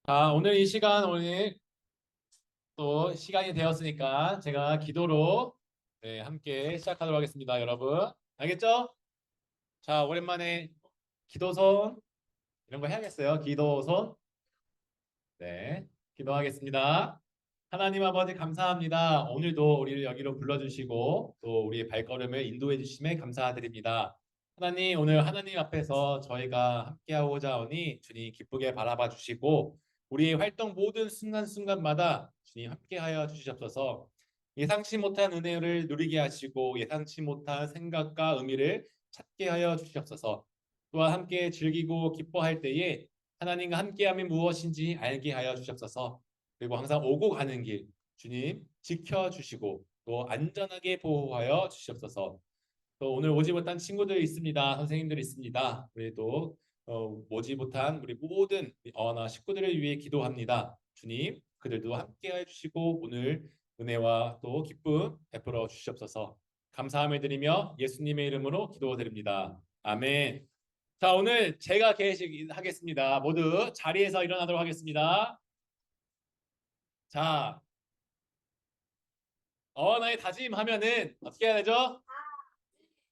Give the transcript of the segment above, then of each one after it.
자, 오늘 이 시간, 오늘 또 시간이 되었으니까 제가 기도로 함께 시작하도록 하겠습니다, 여러분. 알겠죠? 자, 오랜만에 기도선 이런 거 해야겠어요. 기도선. 네, 기도하겠습니다. 하나님 아버지 감사합니다. 오늘도 우리를 여기로 불러주시고 또 우리의 발걸음을 인도해 주심에 감사드립니다. 하나님 오늘 하나님 앞에서 저희가 함께하고자 하오니 주님 기쁘게 바라봐 주시고 우리의 활동 모든 순간순간마다 주님 함께하여 주시옵소서. 예상치 못한 은혜를 누리게 하시고 예상치 못한 생각과 의미를 찾게 하여 주시옵소서. 또한 함께 즐기고 기뻐할 때에 하나님과 함께함이 무엇인지 알게 하여 주시옵소서. 그리고 항상 오고 가는 길 주님 지켜주시고 또 안전하게 보호하여 주시옵소서. 또 오늘 오지 못한 친구들이 있습니다. 선생님들이 있습니다. 우리 또 오지 못한 우리 모든 어나 식구들을 위해 기도합니다. 주님 그들도 함께해 주시고 오늘 은혜와 또 기쁨 베풀어 주시옵소서. 감사함을 드리며 예수님의 이름으로 기도드립니다. 아멘. 자, 오늘 제가 계시하겠습니다. 모두 자리에서 일어나도록 하겠습니다. 자, 나의 다짐하면은 어떻게 해야 되죠?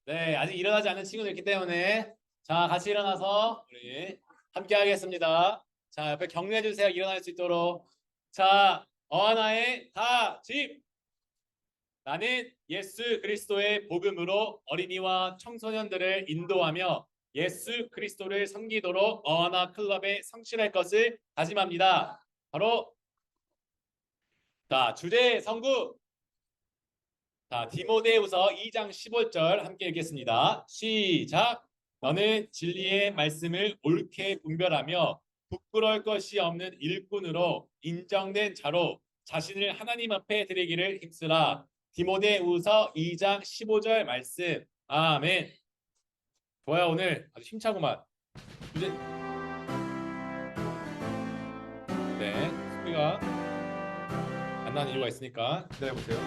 네, 아직 일어나지 않은 친구들 있기 때문에 자, 같이 일어나서 우리 함께 하겠습니다. 자, 옆에 격려해 주세요. 일어날 수 있도록. 자, 나의 다짐. 나는 예수 그리스도의 복음으로 어린이와 청소년들을 인도하며 예수 그리스도를 섬기도록 어나 클럽에 성실할 것을 다짐합니다. 바로 자, 주제 선구. 자, 디모데후서 2장 15절 함께 읽겠습니다. 시작. 너는 진리의 말씀을 옳게 분별하며 부끄러울 것이 없는 일꾼으로 인정된 자로 자신을 하나님 앞에 드리기를 힘쓰라. 디모데후서 2장 15절 말씀. 아멘. 좋아요. 오늘 아주 힘차구만. 주제 네, 소리가 안 나는 이유가 있으니까 기다려 보세요.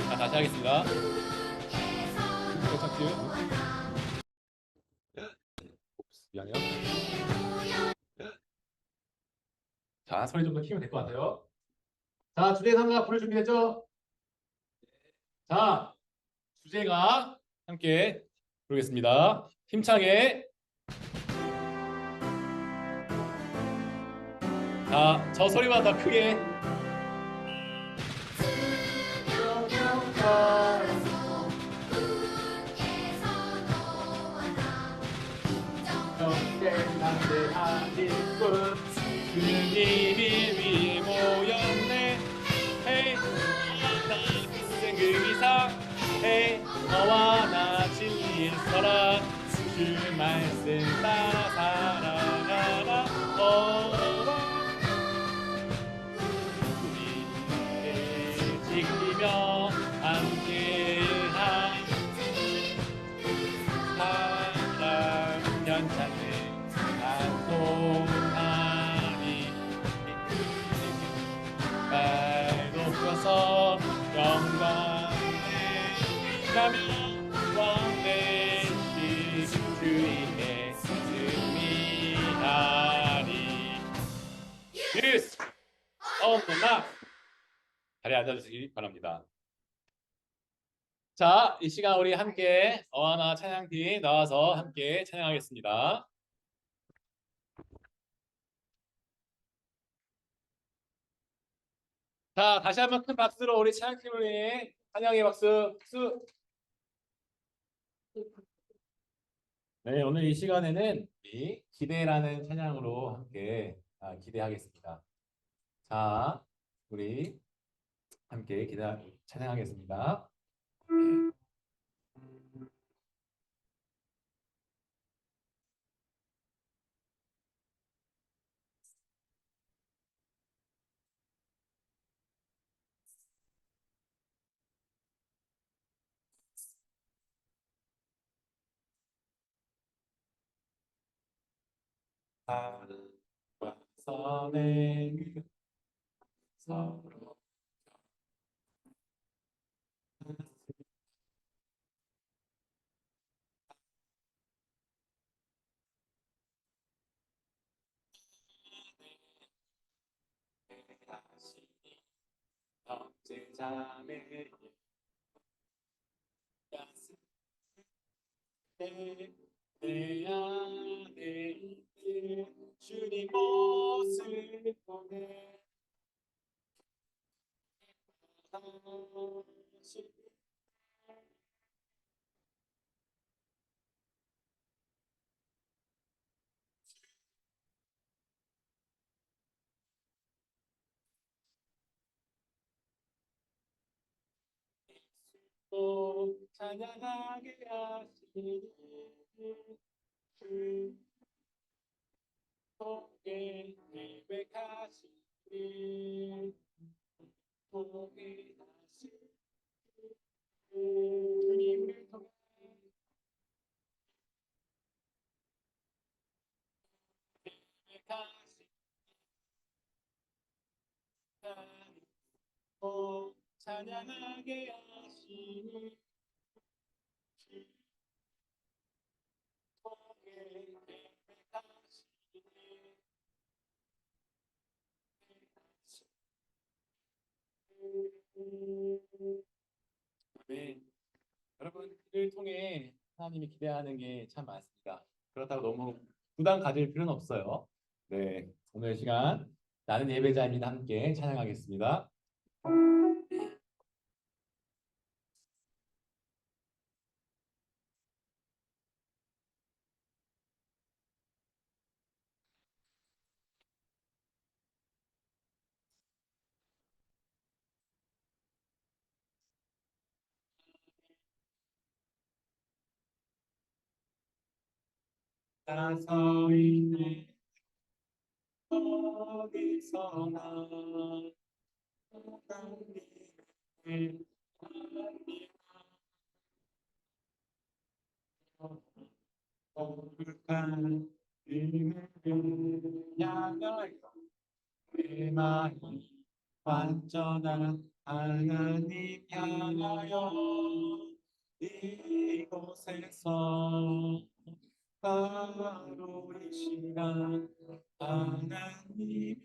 자, 다시 하겠습니다. 큐. 미안해요. 자, 소리 좀 더 키우면 될 것 같아요. 자, 주제 상가 부를 준비됐죠? 자, 주제가 함께 부르겠습니다. 힘차게. 자, 저 소리보다 더 크게. 주님이 위 모였네. 헤이 나 승금이사 헤이 너와 나 진리의 서라 주 말씀 따라 살아가라 우리를 지키며 함께한 사랑 연찬을 찬송하리 발 높여서 영광을 가며 왕되시 주님의 승리하리. 뉴스 엄마 자리에 앉아주시기 바랍니다. 자, 이 시간 우리 함께 어하나 찬양팀 나와서 함께 찬양하겠습니다. 자, 다시 한번 큰 박수로 우리 찬양팀을 위해 찬양의 박수. 네, 오늘 이 시간에는 이 기대라는 찬양으로 함께 기대하겠습니다. 자, 우리 함께 찬양하겠습니다. 하늘과 선의 서로 하시니 형제 자매 내 안에 있는 주님 모습 보내 또 찬양하게 하시니 주 속에 계획하시니 속에 하시니 주님을 통해 계획하시니 또 찬양하게 하시니 주 속에 계획하시니 네, 여러분을 통해 하나님이 기대하는 게 참 많습니다. 그렇다고 너무 부담 가질 필요는 없어요. 네, 오늘 시간 나는 예배자입니다. 함께 찬양하겠습니다. 나서 있네 어디서나 하나님의 거룩한 이름을 향하여 내 마음이 완전한 하나님 향하여 이곳에서 바로 이 시간 하나님의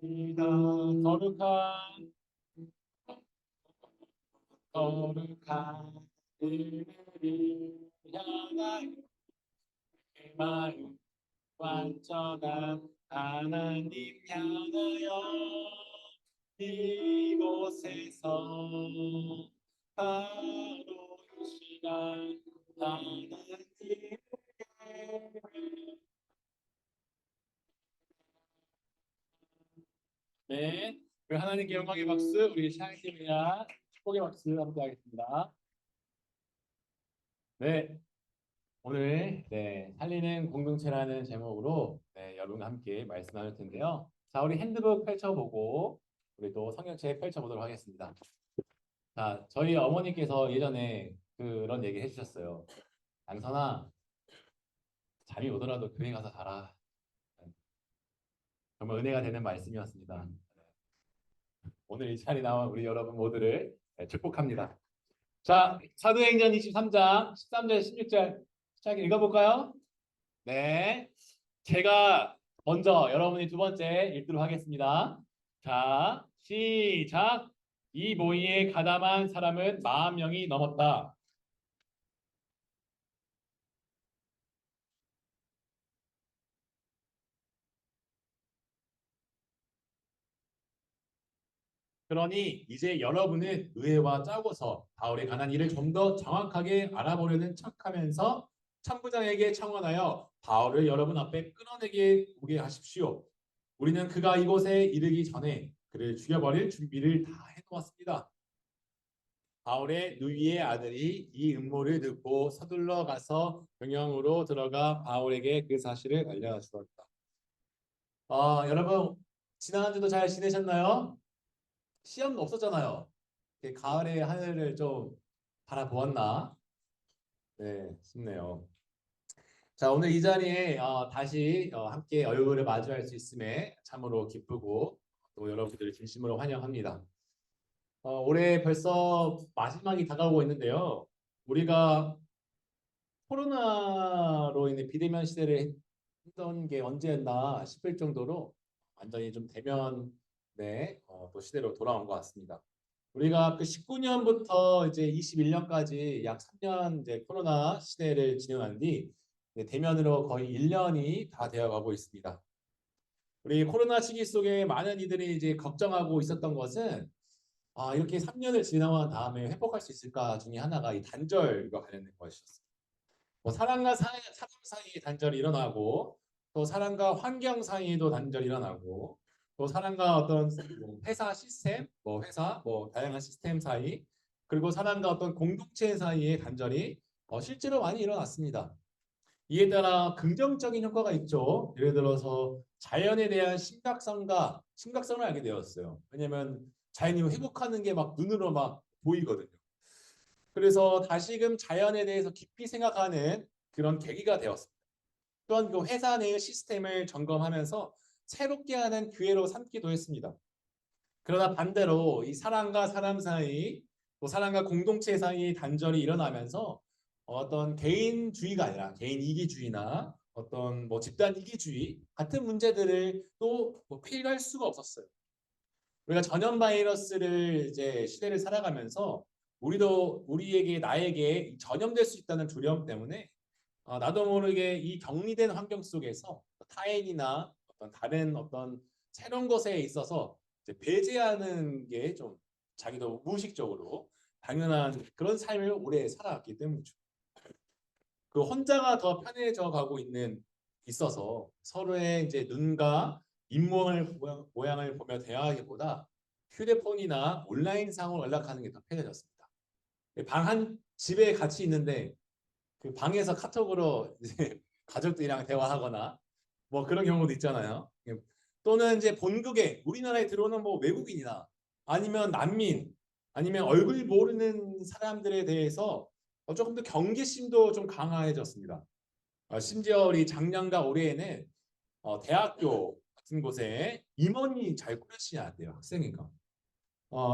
이다 거룩한 이름을 향하여 내 마음 완전한 하나님 향하여 이곳에서 바로 이 시간 하나님의 네, 그 하나님께 영광의 박수 우리 샤이팀이랑 축복의 박수 함께 하겠습니다. 네, 오늘 살리는 공동체라는 제목으로 여러분과 함께 말씀 나눌 텐데요. 자, 우리 핸드북 펼쳐보고 우리 또 성경책 펼쳐보도록 하겠습니다. 자, 저희 어머니께서 예전에 그런 얘기 해주셨어요. 양선아, 잠이 오더라도 교회 가서 자라. 정말 은혜가 되는 말씀이었습니다. 오늘 이 자리에 나온 우리 여러분 모두를 축복합니다. 자, 사도행전 23장 13절 16절 시작 읽어볼까요? 네, 제가 먼저 여러분이 두 번째 읽도록 하겠습니다. 자, 시작. 이 모임에 가담한 사람은 40명이 넘었다. 그러니 이제 여러분은 의회와 짜고서 바울의 관한 일을 좀 더 정확하게 알아보려는 척하면서 참부장에게 청원하여 바울을 여러분 앞에 끌어내게 오게 하십시오. 우리는 그가 이곳에 이르기 전에 그를 죽여버릴 준비를 다 해놓았습니다. 바울의 누이의 아들이 이 음모를 듣고 서둘러 가서 병영으로 들어가 바울에게 그 사실을 알려주었다. 여러분 지난주도 잘 지내셨나요? 시험도 없었잖아요. 가을의 하늘을 좀 바라보았나? 네, 싶네요. 자, 오늘 이 자리에 다시 함께 얼굴을 마주할 수 있음에 참으로 기쁘고 또 여러분들을 진심으로 환영합니다. 올해 벌써 마지막이 다가오고 있는데요. 우리가 코로나로 인해 비대면 시대를 했던 게 언제였나 싶을 정도로 완전히 좀 대면의 또 시대로 돌아온 것 같습니다. 우리가 그 19년부터 이제 21년까지 약 3년 이제 코로나 시대를 진행한 뒤 대면으로 거의 1년이 다 되어 가고 있습니다. 우리 코로나 시기 속에 많은 이들이 이제 걱정하고 있었던 것은 이렇게 3년을 지나온 다음에 회복할 수 있을까 중에 하나가 이 단절과 관련된 것이었습니다. 뭐 사람과 사람 사이의 단절이 일어나고 또 사람과 환경 사이에도 단절이 일어나고 또 사람과 어떤 뭐 회사 시스템, 뭐 회사, 뭐 다양한 시스템 사이 그리고 사람과 어떤 공동체 사이의 단절이 실제로 많이 일어났습니다. 이에 따라 긍정적인 효과가 있죠. 예를 들어서 자연에 대한 심각성을 알게 되었어요. 왜냐하면 자연이 회복하는 게 막 눈으로 막 보이거든요. 그래서 다시금 자연에 대해서 깊이 생각하는 그런 계기가 되었습니다. 또한 그 회사 내 시스템을 점검하면서 새롭게 하는 기회로 삼기도 했습니다. 그러나 반대로 이 사람과 사람 사이, 또 사람과 공동체 사이의 단절이 일어나면서 어떤 개인주의가 아니라 개인 이기주의나 어떤 뭐 집단 이기주의 같은 문제들을 또뭐 피할 수가 없었어요. 우리가 전염 바이러스를 이제 시대를 살아가면서 우리도 우리에게 나에게 전염될 수 있다는 두려움 때문에 나도 모르게 이 격리된 환경 속에서 타인이나 어떤 다른 어떤 새로운 것에 있어서 이제 배제하는 게 좀 자기도 무의식적으로 당연한 그런 삶을 오래 살아왔기 때문이죠. 그 혼자가 더 편해져 가고 있어서 서로의 이제 눈과 모양을 보며 대화하기보다 휴대폰이나 온라인상으로 연락하는 게 더 편해졌습니다. 방 한 집에 같이 있는데 그 방에서 카톡으로 이제 가족들이랑 대화하거나 뭐 그런 경우도 있잖아요. 또는 이제 본국에 우리나라에 들어오는 뭐 외국인이나 아니면 난민 아니면 얼굴 모르는 사람들에 대해서 조금 더 경계심도 좀 강화해졌습니다. 심지어 우리 작년과 올해에는 대학교 같은 곳에 임원이 잘 꾸며지지 않았대요. 학생이니까.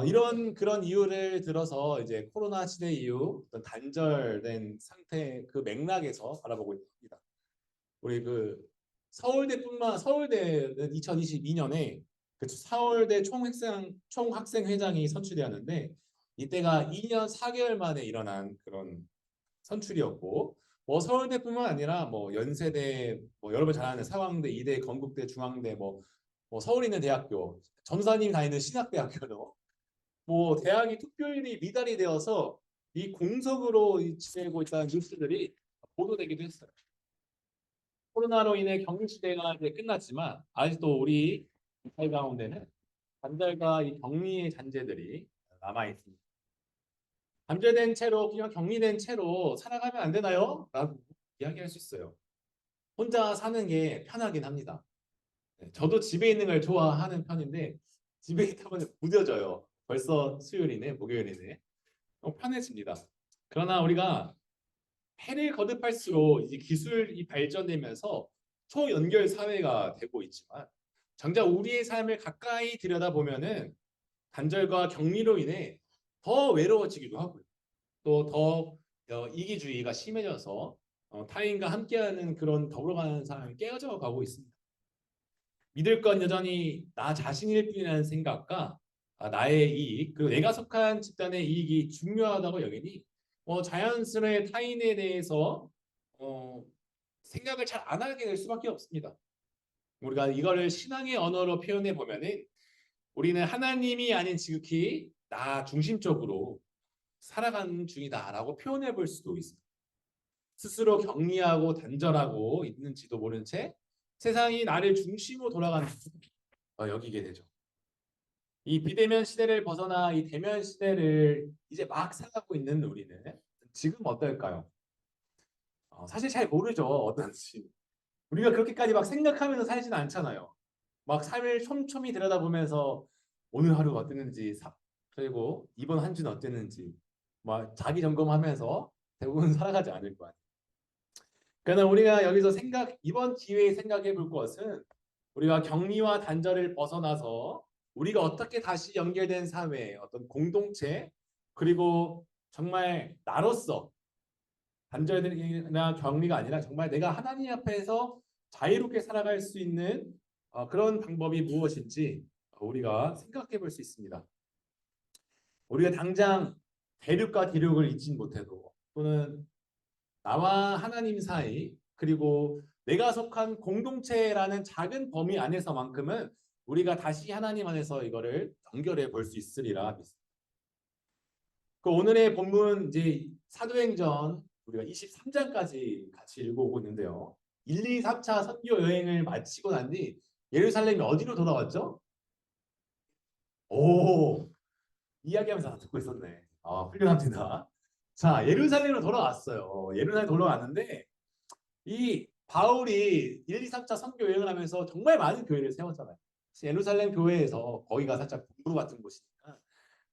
이런 그런 이유를 들어서 이제 코로나 시대 이후 어떤 단절된 상태 그 맥락에서 바라보고 있습니다. 우리 그 서울대는 2022년에 그 서울대 총학생회장이 선출되었는데 이때가 2년 4개월 만에 일어난 그런 선출이었고 뭐 서울대뿐만 아니라 뭐 연세대 뭐 여러분 잘 아는 사광대, 이대, 건국대, 중앙대 뭐 서울에 있는 대학교 전사님이 다니는 신학대학교도 뭐 대학이 투표율이 미달이 되어서 이 공석으로 지내고 있다는 뉴스들이 보도되기도 했어요. 코로나로 인해 격리 시대가 이제 끝났지만 아직도 우리 사회 가운데는 단절과 이 격리의 잔재들이 남아 있습니다. 잠재된 채로 그냥 격리된 채로 살아가면 안 되나요? 라고 이야기할 수 있어요. 혼자 사는 게 편하긴 합니다. 저도 집에 있는 걸 좋아하는 편인데 집에 있다 보니 무뎌져요. 벌써 수요일이네, 목요일이네. 편해집니다. 그러나 우리가 해를 거듭할수록 이제 기술이 발전되면서 초연결 사회가 되고 있지만 정작 우리의 삶을 가까이 들여다보면은 단절과 격리로 인해 더 외로워지기도 하고요. 또 더 이기주의가 심해져서 타인과 함께하는 그런 더불어가는 삶이 깨어져 가고 있습니다. 믿을 건 여전히 나 자신일 뿐이라는 생각과 나의 이익 그리고 내가 속한 집단의 이익이 중요하다고 여기니 자연스레 타인에 대해서 어, 생각을 잘 안 하게 될 수밖에 없습니다. 우리가 이거를 신앙의 언어로 표현해 보면은 우리는 하나님이 아닌 지극히 나 중심적으로 살아가는 중이다라고 표현해 볼 수도 있습니다. 스스로 격리하고 단절하고 있는지도 모른 채 세상이 나를 중심으로 돌아가는 여기게 되죠. 이 비대면 시대를 벗어나 이 대면 시대를 이제 막 살아가고 있는 우리는 지금 어떨까요? 사실 잘 모르죠. 어떤지. 우리가 그렇게까지 막 생각하면서 살지는 않잖아요. 막 삶을 촘촘히 들여다보면서 오늘 하루가 어땠는지 그리고 이번 한 주는 어땠는지 막 자기 점검하면서 대부분 살아가지 않을 거 아니에요. 그러나 우리가 여기서 이번 기회에 생각해 볼 것은 우리가 격리와 단절을 벗어나서 우리가 어떻게 다시 연결된 사회, 어떤 공동체, 그리고 정말 나로서 단절이나 격리가 아니라 정말 내가 하나님 앞에서 자유롭게 살아갈 수 있는 그런 방법이 무엇인지 우리가 생각해 볼 수 있습니다. 우리가 당장 대륙과 대륙을 잇진 못해도 또는 나와 하나님 사이 그리고 내가 속한 공동체라는 작은 범위 안에서만큼은 우리가 다시 하나님 안에서 이거를 연결해 볼 수 있으리라 믿습니다. 그 오늘의 본문 이제 사도행전 우리가 23장까지 같이 읽어오고 있는데요. 1, 2, 3차 선교 여행을 마치고 난 뒤 예루살렘이 어디로 돌아왔죠? 오, 이야기하면서 다 듣고 있었네. 훌륭합니다. 자, 예루살렘으로 돌아왔어요. 예루살렘 돌아왔는데 이 바울이 1, 2, 3차 선교 여행을 하면서 정말 많은 교회를 세웠잖아요. 예루살렘 교회에서 거기가 살짝 본부 같은 곳이니까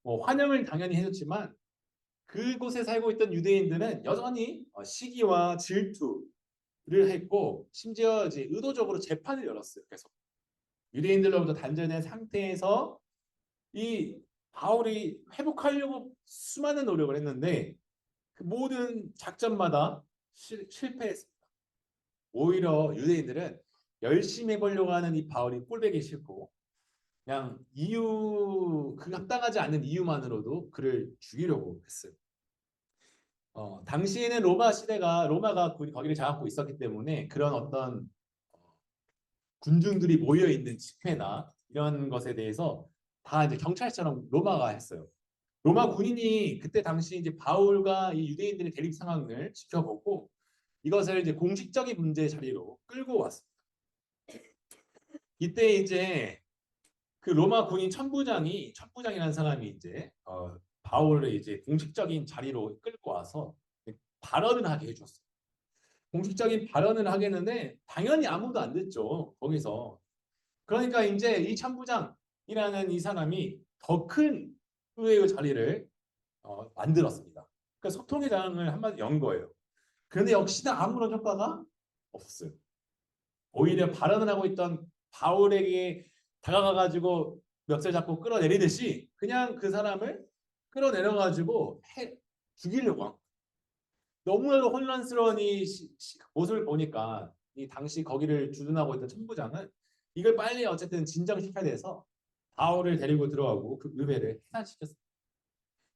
뭐 환영을 당연히 해줬지만 그곳에 살고 있던 유대인들은 여전히 시기와 질투를 했고 심지어 이제 의도적으로 재판을 열었어요. 계속 유대인들로부터 단절된 상태에서 이 바울이 회복하려고 수많은 노력을 했는데 그 모든 작전마다 실패했습니다. 오히려 유대인들은 열심히 해보려고 하는 이 바울이 꼴보기 싫고 그냥 그 합당하지 않는 이유만으로도 그를 죽이려고 했어요. 당시에는 로마가 거기를 장악하고 있었기 때문에 그런 어떤 군중들이 모여 있는 집회나 이런 것에 대해서 다 이제 경찰처럼 로마가 했어요. 로마 군인이 그때 당시 이제 바울과 이 유대인들의 대립 상황을 지켜보고 이것을 이제 공식적인 문제 자리로 끌고 왔습니다. 이때 이제 그 로마 군인 천부장이라는 사람이 이제 바울을 이제 공식적인 자리로 끌고 와서 발언을 하게 해줬어요. 공식적인 발언을 하겠는데 당연히 아무도 안 듣죠. 거기서. 그러니까 이제 이 천부장이라는 이 사람이 더 큰 의회의 자리를 만들었습니다. 그러니까 소통의 장을 한마디 연 거예요. 그런데 역시나 아무런 효과가 없어요. 오히려 발언을 하고 있던 바울에게 다가가가지고 멱살 잡고 끌어내리듯이 그냥 그 사람을 끌어내려가지고 죽이려고 한 거예요. 너무나도 혼란스러운 이 모습을 보니까 이 당시 거기를 주둔하고 있던 천부장은 이걸 빨리 어쨌든 진정시켜야 돼서 바울을 데리고 들어가고 그 의회를 해산시켰습니다.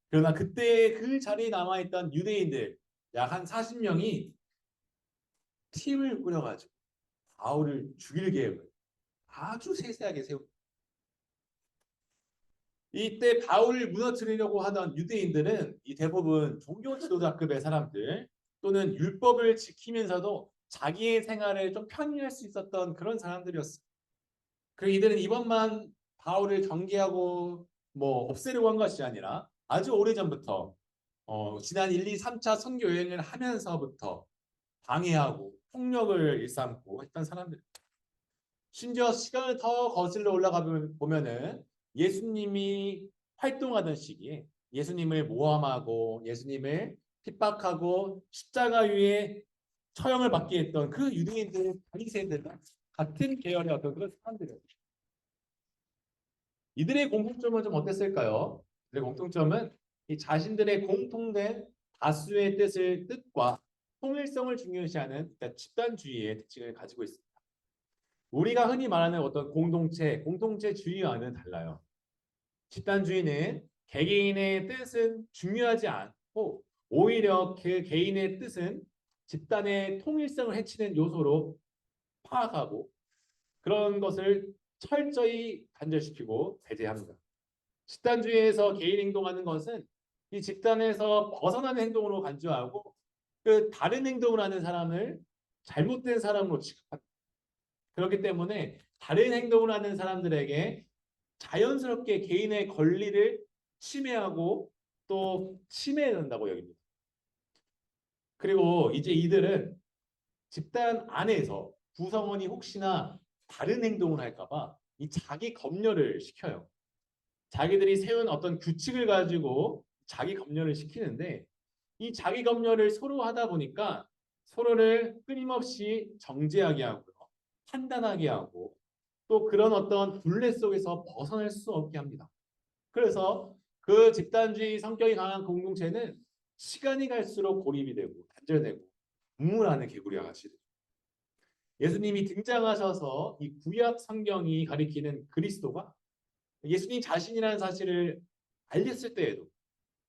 그러나 그때 그 자리에 남아있던 유대인들 약 한 40명이 팀을 꾸려가지고 바울을 죽일 계획을 아주 세세하게 세웁니다. 이때 바울을 무너뜨리려고 하던 유대인들은 이 대부분 종교 지도자급의 사람들 또는 율법을 지키면서도 자기의 생활을 좀 편히 할 수 있었던 그런 사람들이었어요. 그리고 이들은 이번만 바울을 경계하고 뭐 없애려고 한 것이 아니라 아주 오래전부터 지난 1, 2, 3차 선교 여행을 하면서부터 방해하고 폭력을 일삼고 했던 사람들. 심지어 시간을 더 거슬러 올라가 보면은 예수님이 활동하던 시기에 예수님을 모함하고 예수님을 핍박하고 십자가 위에 처형을 받게 했던 그 유대인들, 바리새인들과 같은 계열의 어떤 그런 사람들이에요. 이들의 공통점은 좀 어땠을까요? 이들의 공통점은 이 자신들의 공통된 다수의 뜻과 통일성을 중요시하는 그러니까 집단주의의 특징을 가지고 있습니다. 우리가 흔히 말하는 어떤 공동체주의와는 달라요. 집단주의는 개개인의 뜻은 중요하지 않고 오히려 그 개인의 뜻은 집단의 통일성을 해치는 요소로 파악하고 그런 것을 철저히 단절시키고 배제합니다. 집단주의에서 개인 행동하는 것은 이 집단에서 벗어나는 행동으로 간주하고 그 다른 행동을 하는 사람을 잘못된 사람으로 취급합니다. 그렇기 때문에 다른 행동을 하는 사람들에게 자연스럽게 개인의 권리를 침해하고 또 침해한다고 여깁니다. 그리고 이제 이들은 집단 안에서 구성원이 혹시나 다른 행동을 할까봐 이 자기 검열을 시켜요. 자기들이 세운 어떤 규칙을 가지고 자기 검열을 시키는데 이 자기 검열을 서로 하다 보니까 서로를 끊임없이 정죄하게 하고요. 판단하게 하고 또 그런 어떤 굴레 속에서 벗어날 수 없게 합니다. 그래서 그 집단주의 성격이 강한 공동체는 시간이 갈수록 고립이 되고 단절되고 우물하는 개구리와 같이 돼요. 예수님이 등장하셔서 이 구약 성경이 가리키는 그리스도가 예수님 자신이라는 사실을 알렸을 때에도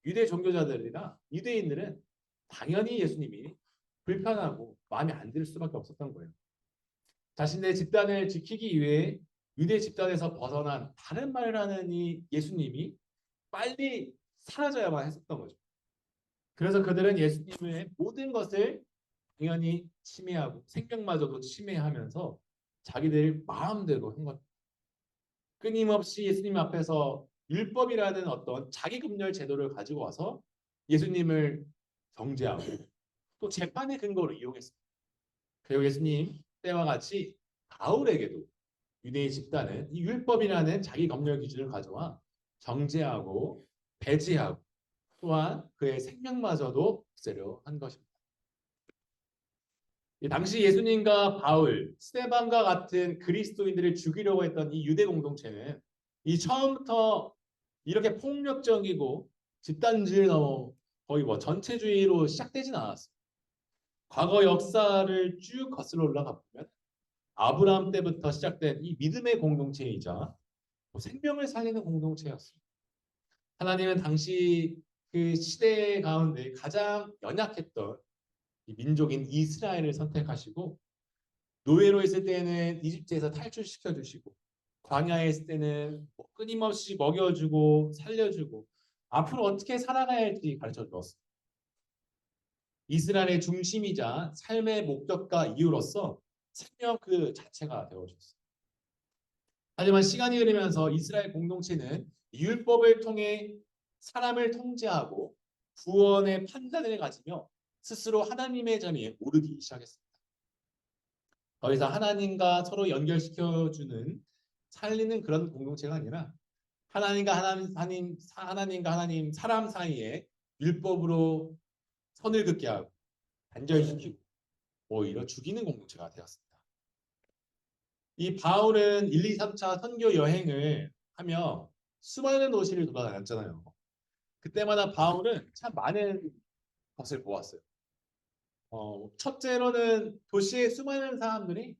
유대 종교자들이나 유대인들은 당연히 예수님이 불편하고 마음에 안 들 수밖에 없었던 거예요. 자신의 집단을 지키기 위해 유대 집단에서 벗어난 다른 말을 하는 이 예수님이 빨리 사라져야만 했었던 거죠. 그래서 그들은 예수님의 모든 것을 당연히 침해하고 생명마저도 침해하면서 자기들 마음대로 한 것. 끊임없이 예수님 앞에서 율법이라는 어떤 자기검열 제도를 가지고 와서 예수님을 정죄하고 또 재판의 근거로 이용했습니다. 그리고 예수님 때와 같이 바울에게도 유대인 집단은 이 율법이라는 자기 검열 기준을 가져와 정죄하고 배제하고 또한 그의 생명마저도 없애려 한 것입니다. 당시 예수님과 바울, 스데반과 같은 그리스도인들을 죽이려고 했던 이 유대 공동체는 이 처음부터 이렇게 폭력적이고 집단주의 넘어 거의 뭐 전체주의로 시작되진 않았어요. 과거 역사를 쭉 거슬러 올라가 보면 아브라함 때부터 시작된 이 믿음의 공동체이자 생명을 살리는 공동체였습니다. 하나님은 당시 그 시대 가운데 가장 연약했던 이 민족인 이스라엘을 선택하시고 노예로 있을 때는 이집트에서 탈출시켜 주시고 광야에 있을 때는 끊임없이 먹여주고 살려주고 앞으로 어떻게 살아가야 할지 가르쳐 주었습니다. 이스라엘의 중심이자 삶의 목적과 이유로서 생명 그 자체가 되어줬습니다. 하지만 시간이 흐르면서 이스라엘 공동체는 율법을 통해 사람을 통제하고 구원의 판단을 가지며 스스로 하나님의 자리에 오르기 시작했습니다. 더 이상 하나님과 서로 연결시켜주는 살리는 그런 공동체가 아니라 하나님과 하나님 사람 사이에 율법으로 선을 긋게 하고 단절시키고 오히려 죽이는 공동체가 되었습니다. 이 바울은 1, 2, 3차 선교 여행을 하며 수많은 도시를 돌아다녔잖아요. 그때마다 바울은 참 많은 것을 보았어요. 첫째로는 도시의 수많은 사람들이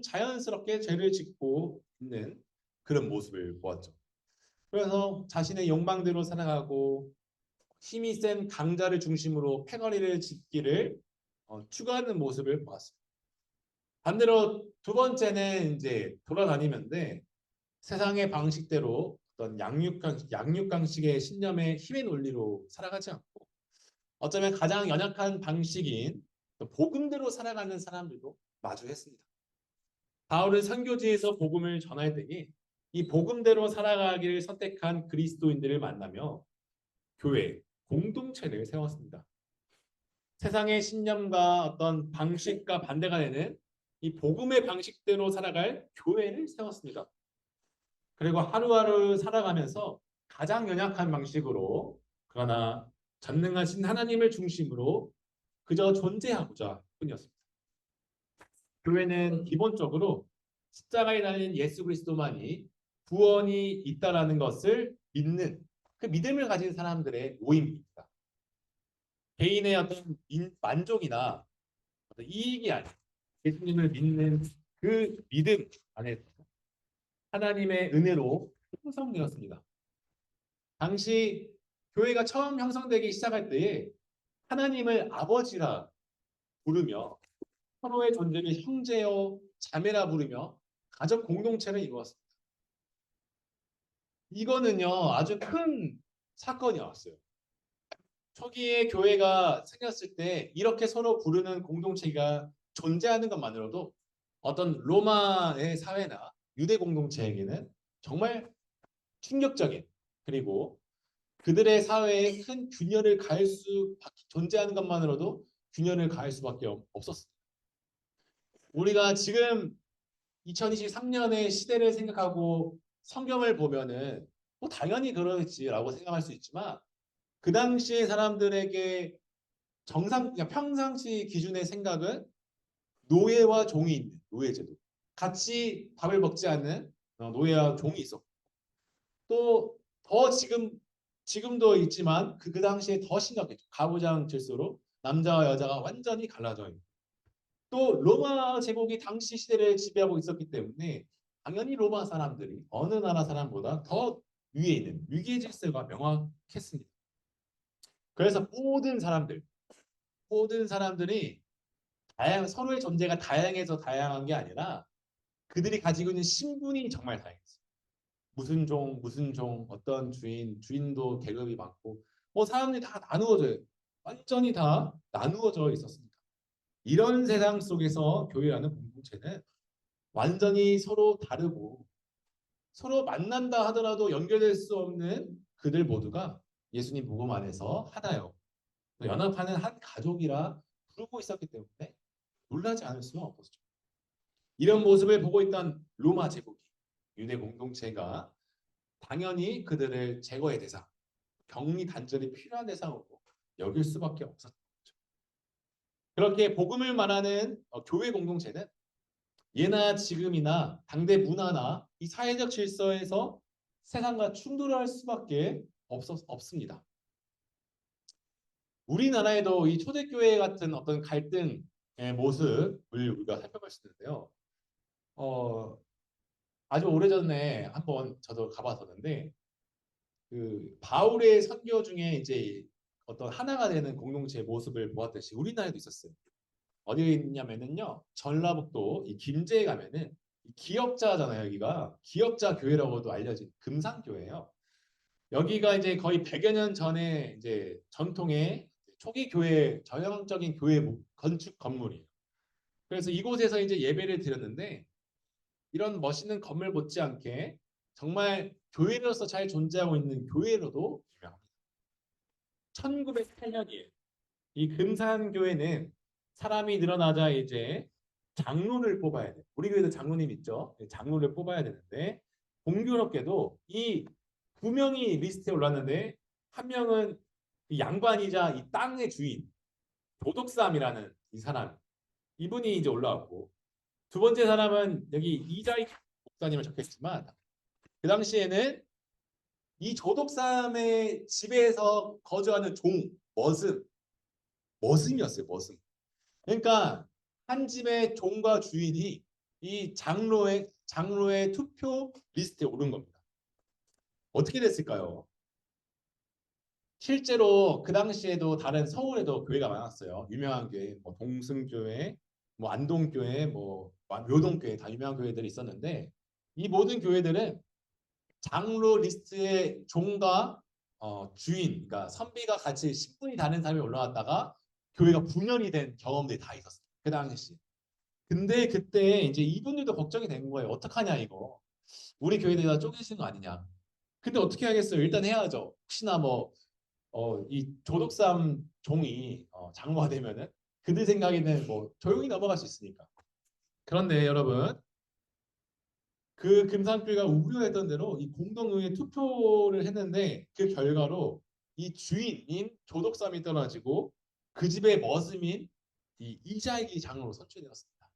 자연스럽게 죄를 짓고 있는 그런 모습을 보았죠. 그래서 자신의 욕망대로 살아가고 힘이 센 강자를 중심으로 패거리를 짓기를 추구하는 모습을 보았습니다. 반대로 두 번째는 이제 돌아다니면데 세상의 방식대로 어떤 양육강식의 신념의 힘의 논리로 살아가지 않고 어쩌면 가장 연약한 방식인 복음대로 살아가는 사람들도 마주했습니다. 바울은 선교지에서 복음을 전할 때에 이 복음대로 살아가기를 선택한 그리스도인들을 만나며 교회, 공동체를 세웠습니다. 세상의 신념과 어떤 방식과 반대가 되는 이 복음의 방식대로 살아갈 교회를 세웠습니다. 그리고 하루하루 살아가면서 가장 연약한 방식으로 그러나 전능하신 하나님을 중심으로 그저 존재하고자 뿐이었습니다. 교회는 기본적으로 십자가에 달린 예수 그리스도만이 구원이 있다라는 것을 믿는 그 믿음을 가진 사람들의 모임입니다. 개인의 어떤 만족이나 어떤 이익이 아닌 예수님을 믿는 그 믿음 안에서 하나님의 은혜로 형성되었습니다. 당시 교회가 처음 형성되기 시작할 때에 하나님을 아버지라 부르며 서로의 존재를 형제요 자매라 부르며 가족 공동체를 이루었습니다. 이거는요 아주 큰 사건이었어요. 초기에 교회가 생겼을 때 이렇게 서로 부르는 공동체가 존재하는 것만으로도 어떤 로마의 사회나 유대 공동체에게는 정말 충격적인 그리고 그들의 사회에 큰 균열을 가할 존재하는 것만으로도 균열을 가할 수밖에 없었습니다. 우리가 지금 2023년의 시대를 생각하고 성경을 보면은 뭐 당연히 그러겠지라고 생각할 수 있지만 그 당시의 사람들에게 그러니까 평상시 기준의 생각은 노예와 종이 있는 노예제도, 같이 밥을 먹지 않는 노예와 종이 있었고 또 더 지금도 있지만 그 당시에 더 심각했죠. 가부장 질서로 남자와 여자가 완전히 갈라져 있는. 또 로마 제국이 당시 시대를 지배하고 있었기 때문에 당연히 로마 사람들이 어느 나라 사람보다 더 위에 있는 위계 질서가 명확했습니다. 그래서 모든 사람들이 서로의 존재가 다양해서 다양한 게 아니라 그들이 가지고 있는 신분이 정말 다양했어요. 무슨 종, 어떤 주인도 계급이 많고, 뭐 사람들이 다 나누어져요. 완전히 다 나누어져 있었습니다. 이런 세상 속에서 교회라는 공동체는 완전히 서로 다르고 서로 만난다 하더라도 연결될 수 없는 그들 모두가 예수님 복음 안에서 하나요. 연합하는 한 가족이라 부르고 있었기 때문에 놀라지 않을 수는 없었죠. 이런 모습을 보고 있던 로마 제국이 유대 공동체가 당연히 그들을 제거의 대상, 격리 단절이 필요한 대상으로 여길 수밖에 없었죠. 그렇게 복음을 말하는 교회 공동체는 예나 지금이나 당대 문화나 이 사회적 질서에서 세상과 충돌할 수밖에 없습니다. 우리나라에도 이 초대교회 같은 어떤 갈등의 모습을 우리가 살펴볼 수 있는데요. 아주 오래전에 한번 저도 가봤었는데 그 바울의 선교 중에 이제 어떤 하나가 되는 공동체의 모습을 보았듯이 우리나라에도 있었어요. 어디에 있냐면은요, 전라북도 이 김제에 가면은 기역자잖아요. 여기가 기역자 교회라고도 알려진 금산교회예요. 여기가 이제 거의 100여 년 전에 이제 전통의 초기 교회 전형적인 교회 건축 건물이에요. 그래서 이곳에서 이제 예배를 드렸는데 이런 멋있는 건물 못지않게 정말 교회로서 잘 존재하고 있는 교회로도 유명합니다. 1908년이에요. 이 금산교회는 사람이 늘어나자 이제 장로를 뽑아야 돼. 우리 교회도 장로님 있죠. 장로를 뽑아야 되는데 공교롭게도 이 두 명이 리스트에 올랐는데 한 명은 이 양반이자 이 땅의 주인 도덕삼이라는 이 사람 이분이 이제 올라왔고 두 번째 사람은 여기 이자익 목사님을 적혔지만 그 당시에는 이 조독삼의 집에서 거주하는 종 머슴이었어요. 머슴. 그러니까 한 집의 종과 주인이 이 장로의 투표 리스트에 오른 겁니다. 어떻게 됐을까요? 실제로 그 당시에도 다른 서울에도 교회가 많았어요. 유명한 교회, 뭐 동승교회, 뭐 안동교회, 뭐 묘동교회 다 유명한 교회들이 있었는데 이 모든 교회들은 장로 리스트에 종과 주인, 그러니까 선비가 같이 신분이 다른 사람이 올라왔다가 교회가 분열이 된 경험들이 다 있었어요. 그 당시. 근데 그때 이제 이분들도 걱정이 된 거예요. 어떡하냐 이거. 우리 교회에다 쪼개시는 거 아니냐. 근데 어떻게 하겠어요? 일단 해야죠. 혹시나 뭐 이 조독삼 종이 장로가 되면은 그들 생각에는 뭐 조용히 넘어갈 수 있으니까. 그런데 여러분 그 금산교회가 우려했던 대로 이 공동의회 투표를 했는데 그 결과로 이 주인인 조독삼이 떨어지고 그 집의 머슴인 이 이자익이 장로로 선출되었습니다.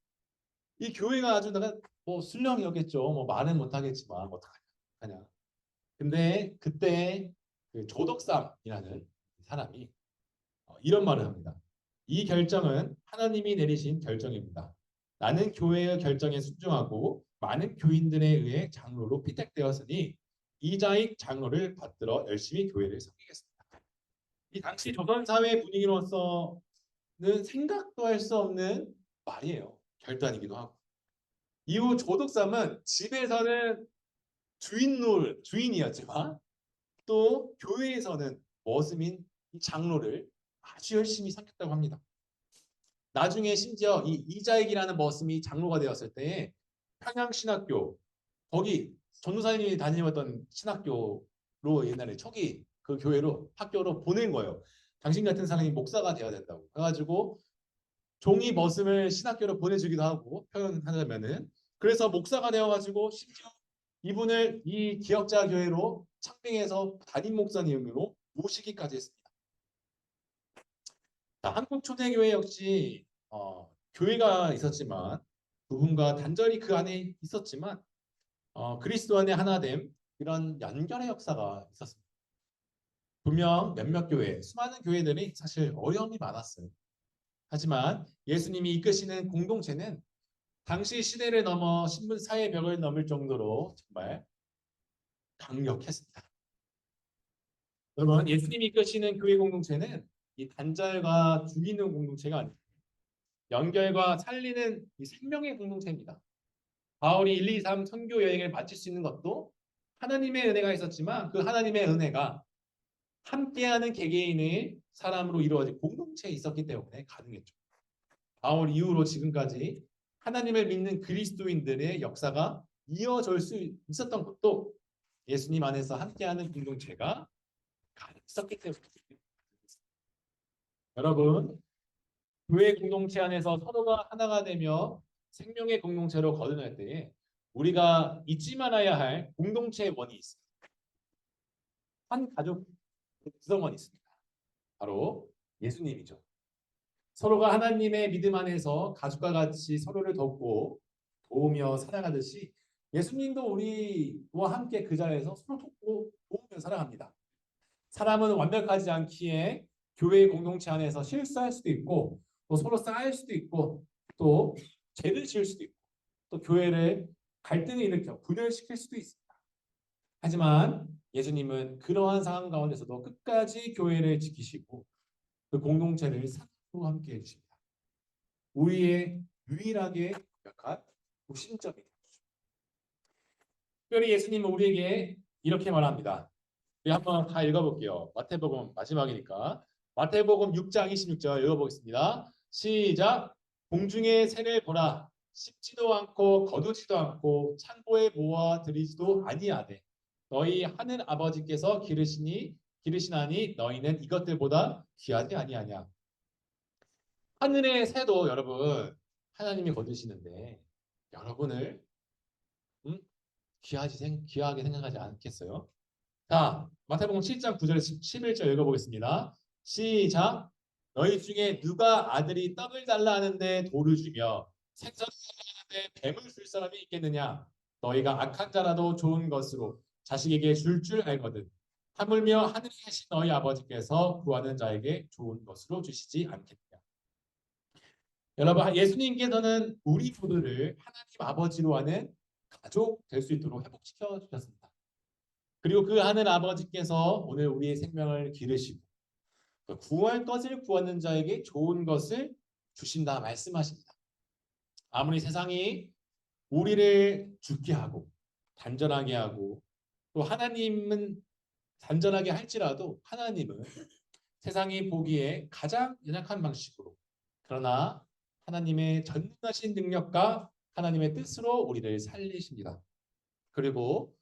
이 교회가 아주 내가 뭐 술령이었겠죠. 뭐 말은 못하겠지만 어떡하냐. 근데 그때 그 조덕삼이라는 사람이 이런 말을 합니다. 이 결정은 하나님이 내리신 결정입니다. 나는 교회의 결정에 순종하고 많은 교인들에 의해 장로로 피택되었으니 이자익 장로를 받들어 열심히 교회를 섬기겠습니다. 이 당시 조선 사회 분위기로서는 생각도 할 수 없는 말이에요. 결단이기도 하고. 이후 조덕삼은 집에서는 주인이었지만 또 교회에서는 머슴인 장로를 아주 열심히 섬겼다고 합니다. 나중에 심지어 이 이자익이라는 머슴이 장로가 되었을 때 평양신학교 거기 전도사님이 다니었던 신학교로 옛날에 초기 그 교회로 학교로 보낸 거예요. 당신 같은 사람이 목사가 되어야 된다고 해가지고 종이 머슴을 신학교로 보내주기도 하고 표현하자면은 그래서 목사가 되어가지고 심지어 이분을 이 기역자 교회로 창빙해서 담임 목사님으로 모시기까지 했습니다. 자, 한국 초대교회 역시 교회가 있었지만 부분과 단절이 그 안에 있었지만 그리스도 안에 하나됨 이런 연결의 역사가 있었습니다. 분명 몇몇 교회, 수많은 교회들이 사실 어려움이 많았어요. 하지만 예수님이 이끄시는 공동체는 당시 시대를 넘어 신분 사회 벽을 넘을 정도로 정말 강력했습니다. 여러분, 예수님이 이끄시는 교회 공동체는 이 단절과 죽이는 공동체가 아닙니다. 연결과 살리는 이 생명의 공동체입니다. 바울이 1, 2, 3 선교 여행을 마칠 수 있는 것도 하나님의 은혜가 있었지만 그 하나님의 은혜가 함께하는 개개인의 사람으로 이루어진 공동체에 있었기 때문에 가능했죠. 바울 이후로 지금까지 하나님을 믿는 그리스도인들의 역사가 이어질 수 있었던 것도 예수님 안에서 함께하는 공동체가 가능했었기 때문입니다. 여러분, 교회 공동체 안에서 서로가 하나가 되며 생명의 공동체로 거듭날 때에 우리가 잊지 말아야 할 공동체의 원이 있습니다. 한 가족 구성원이 있습니다. 바로 예수님이죠. 서로가 하나님의 믿음 안에서 가족과 같이 서로를 돕고 도우며 살아가듯이 예수님도 우리와 함께 그 자리에서 서로 돕고 도우며 살아갑니다. 사람은 완벽하지 않기에 교회 공동체 안에서 실수할 수도 있고 또 서로 쌓일 수도 있고 또 죄를 지을 수도 있고 또 교회를 갈등을 일으켜 분열시킬 수도 있습니다. 하지만 예수님은 그러한 상황 가운데서도 끝까지 교회를 지키시고 그 공동체를 사랑으로 함께 해주십니다. 우리의 유일하게 약한 구심점이 되죠. 특별히 예수님은 우리에게 이렇게 말합니다. 우리 한번 다 읽어볼게요. 마태복음 마지막이니까 마태복음 6장 26절 읽어보겠습니다. 시작. 공중의 새를 보라. 씹지도 않고 거두지도 않고 창고에 모아 들이지도 아니하되 너희 하늘 아버지께서 기르시나니 너희는 이것들보다 귀하지 아니하냐. 하늘의 새도 여러분 하나님이 거두시는데 여러분을 귀하게 생각하지 않겠어요? 자, 마태복음 7장 9절 11절 읽어보겠습니다. 시작. 너희 중에 누가 아들이 떡을 달라 하는데 돌을 주며 생선을 달라 하는데 뱀을 줄 사람이 있겠느냐? 너희가 악한 자라도 좋은 것으로 자식에게 줄 알거든. 하물며 하늘에 계신 너희 아버지께서 구하는 자에게 좋은 것으로 주시지 않겠느냐? 여러분, 예수님께서는 우리 모두를 하나님 아버지로 하는 가족 될 수 있도록 회복시켜 주셨습니다. 그리고 그 하늘 아버지께서 오늘 우리의 생명을 기르시고 구할 것을 구하는 자에게 좋은 것을 주신다 말씀하십니다. 아무리 세상이 우리를 죽게 하고 단전하게 하고 또 하나님은 단전하게 할지라도 하나님은 세상이 보기에 가장 연약한 방식으로 그러나 하나님의 전능하신 능력과 하나님의 뜻으로 우리를 살리십니다. 그리고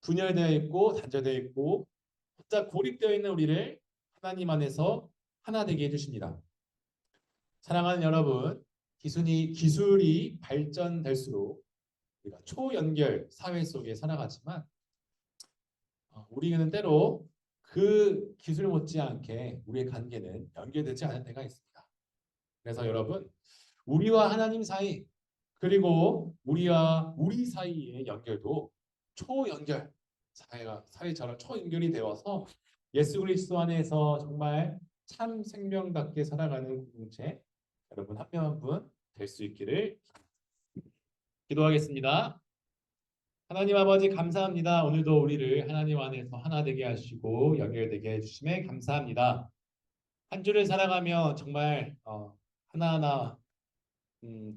분열되어 있고 단절되어 있고 혼자 고립되어 있는 우리를 하나님 안에서 하나 되게 해주십니다. 사랑하는 여러분, 기술이 발전될수록 우리가 초연결 사회 속에 살아가지만 우리는 때로 그 기술 못지않게 우리의 관계는 연결되지 않은 때가 있습니다. 그래서 여러분, 우리와 하나님 사이 그리고 우리와 우리 사이의 연결도 초연결 사회처럼 초연결이 되어서 예수 그리스도 안에서 정말 참 생명답게 살아가는 공동체 여러분 한 명 한 분 될 수 있기를 기도하겠습니다. 하나님 아버지 감사합니다. 오늘도 우리를 하나님 안에서 하나 되게 하시고 연결되게 해주심에 감사합니다. 한 주를 살아가며 정말 하나하나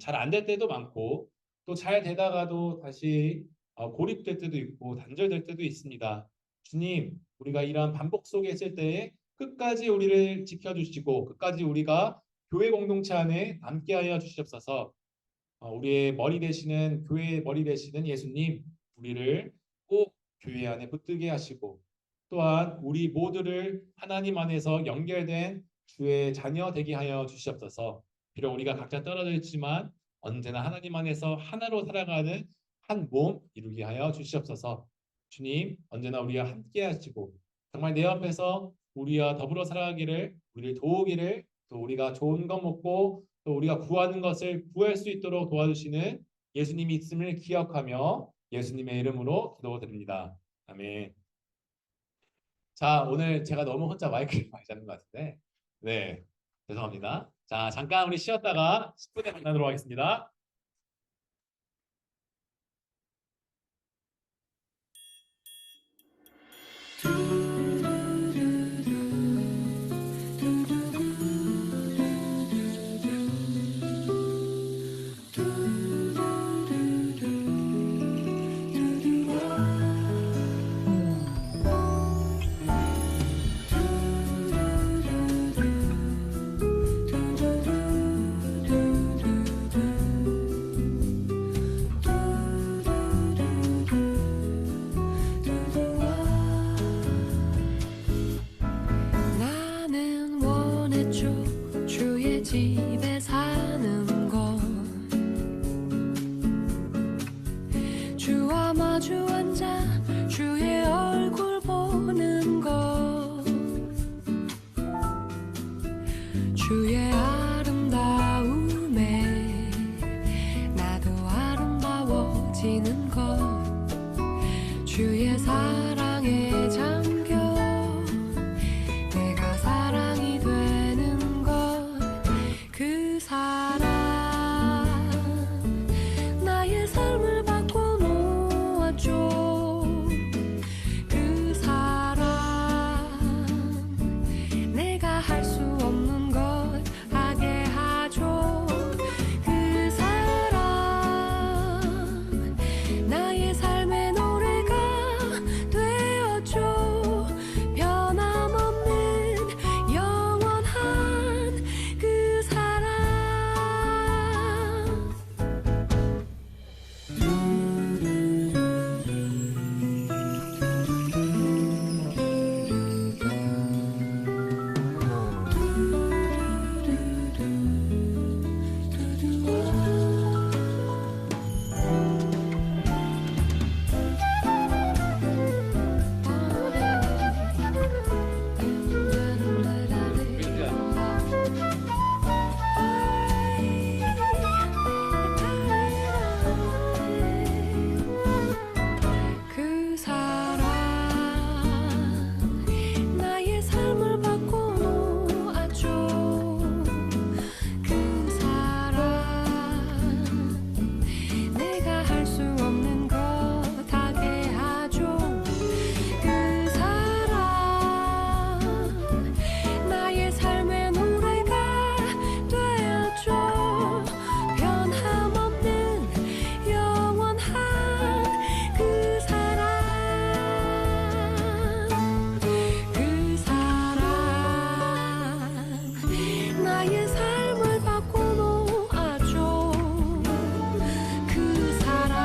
잘 안 될 때도 많고 또 잘 되다가도 다시 고립될 때도 있고 단절될 때도 있습니다. 주님, 우리가 이러한 반복 속에 있을 때에 끝까지 우리를 지켜주시고 끝까지 우리가 교회 공동체 안에 남게 하여 주시옵소서. 우리의 머리 되시는 교회의 머리 되시는 예수님, 우리를 꼭 교회 안에 붙들게 하시고 또한 우리 모두를 하나님 안에서 연결된 주의 자녀 되게 하여 주시옵소서. 비록 우리가 각자 떨어져 있지만 언제나 하나님 안에서 하나로 살아가는 한 몸 이루게 하여 주시옵소서. 주님, 언제나 우리와 함께 하시고 정말 내 앞에서 우리와 더불어 살아가기를 우리를 도우기를 또 우리가 좋은 것 먹고 또 우리가 구하는 것을 구할 수 있도록 도와주시는 예수님이 있음을 기억하며 예수님의 이름으로 기도드립니다. 아멘. 자, 오늘 제가 너무 혼자 마이크를 많이 잡는 것 같은데 네. 죄송합니다. 자, 잠깐 우리 쉬었다가 10분에 만나도록 하겠습니다. 나는 원했죠 주의 집에 사는 것 주와 마주 앉아 주의 얼굴 보는 것 주의 아름다움에 나도 아름다워지는 것 주의 사랑에 잠겨 내가 사랑이 되는 것 그 사랑 나의 삶을 바꿔 놓았죠 그 사랑 내가 할 수 없는 것 하게 하죠 그 사랑 나의 삶의 노래가 되었죠 변함없는 영원한 그 사랑 그 사랑 나의 삶을 바꿔 놓았죠 그 사랑 내가 할 수 없는 것 하게 하죠 그 사랑 나의 삶의 노래가 되었죠 변함없는 영원한 그 사랑 그 사랑 나의 삶을 바꿔 놓았죠 그 사랑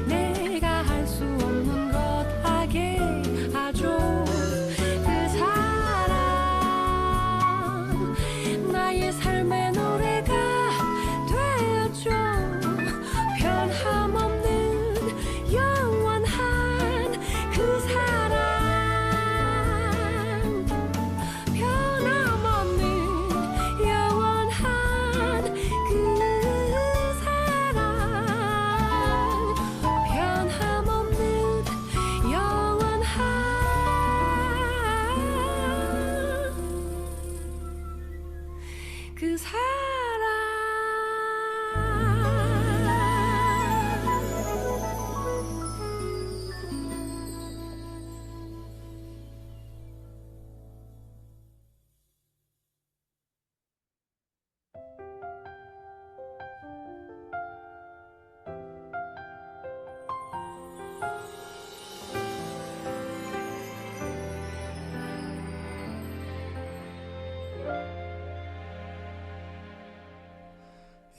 내가 할 수 없는 것 하게 하죠 그 사랑 나의 삶의 노래가 되었죠 변함없는 영원한 그 사랑 변함없는 영원한 그 사랑 변함없는 영원한 그 사랑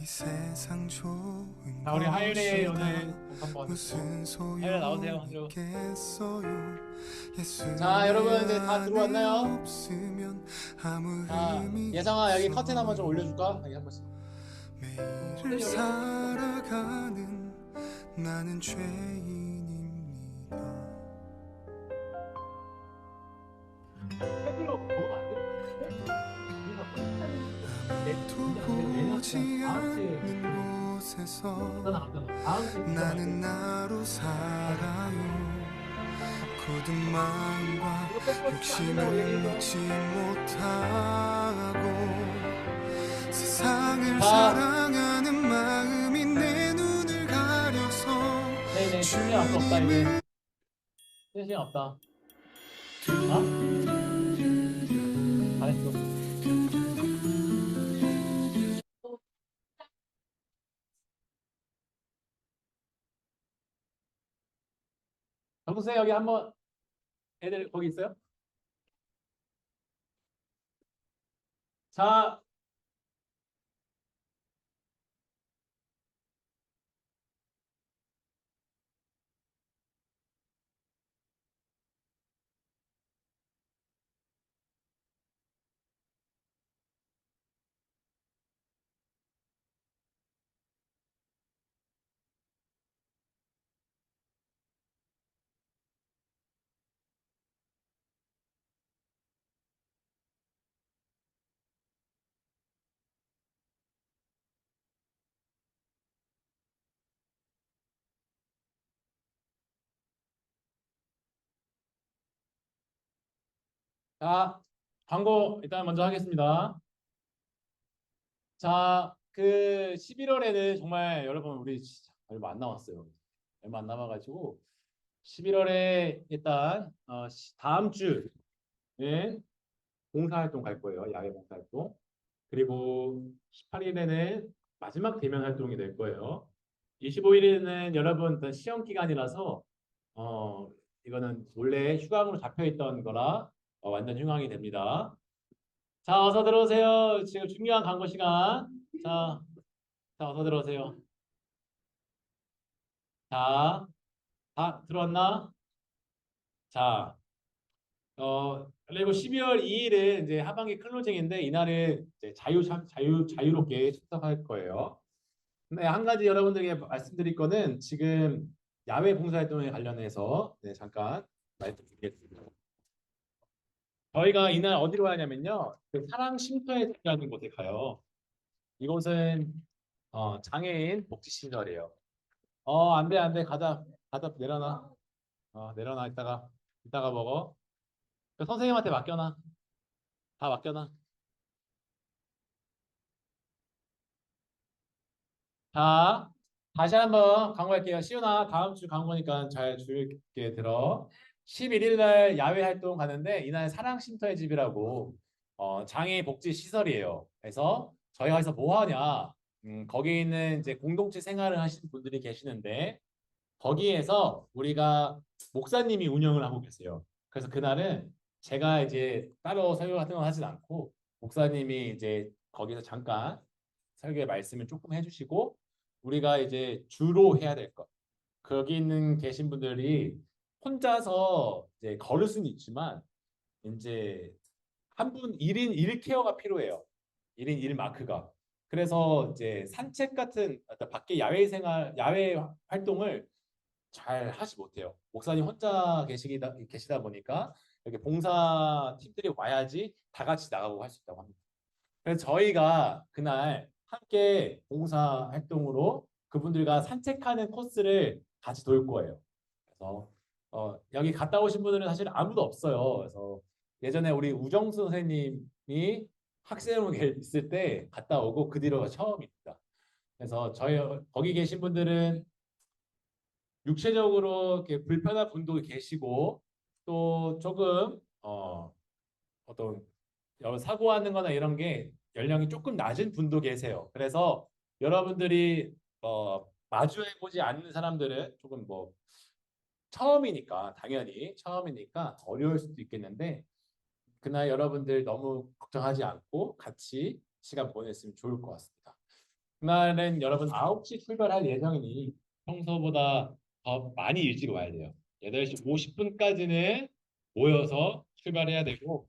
이 세상 좋은 자, 우리 하율이 것이 오늘 다 한번 무슨 하율아 나오세요. 하율. 소용있겠어요. 예수님 자, 여러분 이제 다 안에 들어왔나요? 없으면 아무 자, 의미 예상아 여기 없어. 커튼 한번 좀 올려줄까? 여기 한 번씩. 매일을 살아가는 나는 죄인입니다. 아무도 보지 않는 곳에서 나는 나로 살아요. 굳은 마음과 이거 뺏고 욕심을 잊지 못하고 세상을 사랑하는 마음이 내 눈을 가려서 네네, 시간 없다 이제. 시간 없다. 어? 잘했어. 정수생 여기 한번 애들 거기 있어요? 자, 자, 광고 일단 먼저 하겠습니다. 자, 그 11월에는 정말 여러분 우리 진짜 얼마 안 남았어요. 얼마 안 남아가지고 11월에 일단 다음 주에 봉사활동 갈 거예요. 야외 봉사활동. 그리고 18일에는 마지막 대면 활동이 될 거예요. 25일에는 여러분 일단 시험 기간이라서 어 이거는 원래 휴강으로 잡혀 있던 거라 완전 휴강이 됩니다. 자, 어서 들어오세요. 지금 중요한 광고 시간. 자, 어서 들어오세요. 자, 다 들어왔나? 자, 그리고 12월 2일은 이제 하반기 클로징인데 이날은 이제 자유롭게 출석할 거예요. 네, 한 가지 여러분들에게 말씀드릴 거는 지금 야외 봉사활동에 관련해서 잠깐 말씀드리겠습니다. 저희가 이날 어디로 가냐면요. 그 사랑 쉼터에라는 곳에 가요. 이곳은 장애인 복지시설이에요. 안 돼, 안 돼. 가자, 내려놔. 내려놔, 이따가 먹어. 그 선생님한테 맡겨놔. 다 맡겨놔. 자, 다시 한번 광고할게요. 시윤아, 다음 주 광고니까 잘 줄게 들어. 11일 날 야외 활동 가는데 이날 사랑쉼터의 집이라고 장애인 복지 시설이에요. 그래서 저희가 여기서 뭐 하냐? 거기 있는 이제 공동체 생활을 하시는 분들이 계시는데 거기에서 우리가 목사님이 운영을 하고 계세요. 그래서 그날은 제가 이제 따로 설교 같은 건 하진 않고 목사님이 이제 거기서 잠깐 설교의 말씀을 조금 해주시고 우리가 이제 주로 해야 될 것. 거기 있는 계신 분들이 혼자서 이제 걸을 수는 있지만 이제 한 분 1인 1 케어가 필요해요. 1인 1 마크가. 그래서 이제 산책 같은 어떤 밖에 야외 활동을 잘 하지 못해요. 목사님 혼자 계시다 보니까 이렇게 봉사 팀들이 와야지 다 같이 나가고 할 수 있다고 합니다. 그래서 저희가 그날 함께 봉사 활동으로 그분들과 산책하는 코스를 같이 돌 거예요. 그래서 여기 갔다 오신 분들은 사실 아무도 없어요. 그래서 예전에 우리 우정수 선생님이 학생으로 있을 때 갔다 오고 그 뒤로가 처음입니다. 그래서 저희 거기 계신 분들은 육체적으로 이렇게 불편한 분도 계시고 또 조금 어떤 여러 사고하는 거나 이런 게 연령이 조금 낮은 분도 계세요. 그래서 여러분들이 마주해 보지 않는 사람들은 조금 뭐 처음이니까 당연히 처음이니까 어려울 수도 있겠는데 그날 여러분들 너무 걱정하지 않고 같이 시간 보냈으면 좋을 것 같습니다. 그날은 여러분 9시 출발할 예정이니 평소보다 더 많이 일찍 와야 돼요. 8시 50분까지는 모여서 출발해야 되고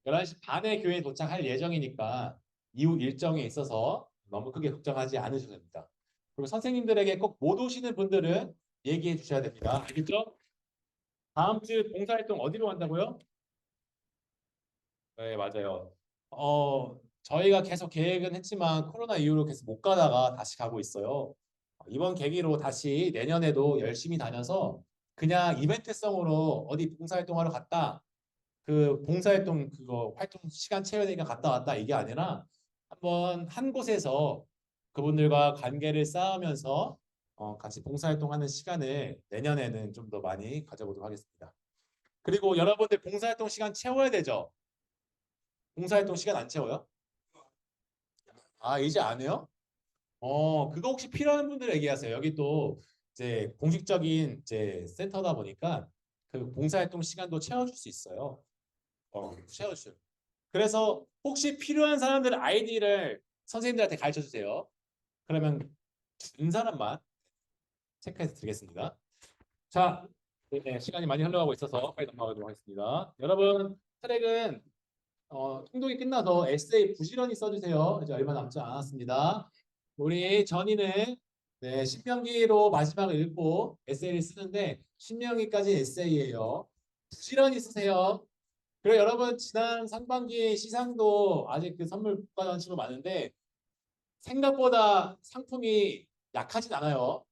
11시 반에 교회에 도착할 예정이니까 이후 일정에 있어서 너무 크게 걱정하지 않으셔도 됩니다. 그리고 선생님들에게 꼭 못 오시는 분들은 얘기해 주셔야 됩니다. 알겠죠? 다음 주 봉사활동 어디로 간다고요? 네, 맞아요. 저희가 계속 계획은 했지만 코로나 이후로 계속 못 가다가 다시 가고 있어요. 이번 계기로 다시 내년에도 열심히 다녀서 그냥 이벤트성으로 어디 봉사활동하러 갔다. 그 봉사활동 그거 활동 시간 채워야 되니까 갔다 왔다 이게 아니라 한번 한 곳에서 그분들과 관계를 쌓으면서 같이 봉사활동하는 시간을 내년에는 좀 더 많이 가져보도록 하겠습니다. 그리고 여러분들 봉사활동 시간 채워야 되죠? 봉사활동 시간 안 채워요? 아, 이제 안 해요? 그거 혹시 필요한 분들 얘기하세요. 여기 또 이제 공식적인 이제 센터다 보니까 그 봉사활동 시간도 채워줄 수 있어요. 채워주세요. 그래서 혹시 필요한 사람들 아이디를 선생님들한테 가르쳐 주세요. 그러면 준 사람만 체크해서 드리겠습니다. 자, 네, 시간이 많이 흘러가고 있어서 빨리 넘어가도록 하겠습니다. 여러분, 트랙은 통독이 끝나서 에세이 부지런히 써주세요. 이제 얼마 남지 않았습니다. 우리 전이는 네, 신명기로 마지막을 읽고 에세이를 쓰는데 신명기까지 에세이예요. 부지런히 쓰세요. 그리고 여러분 지난 상반기 시상도 아직 그 선물 못 받은 친구 많은데 생각보다 상품이 약하진 않아요.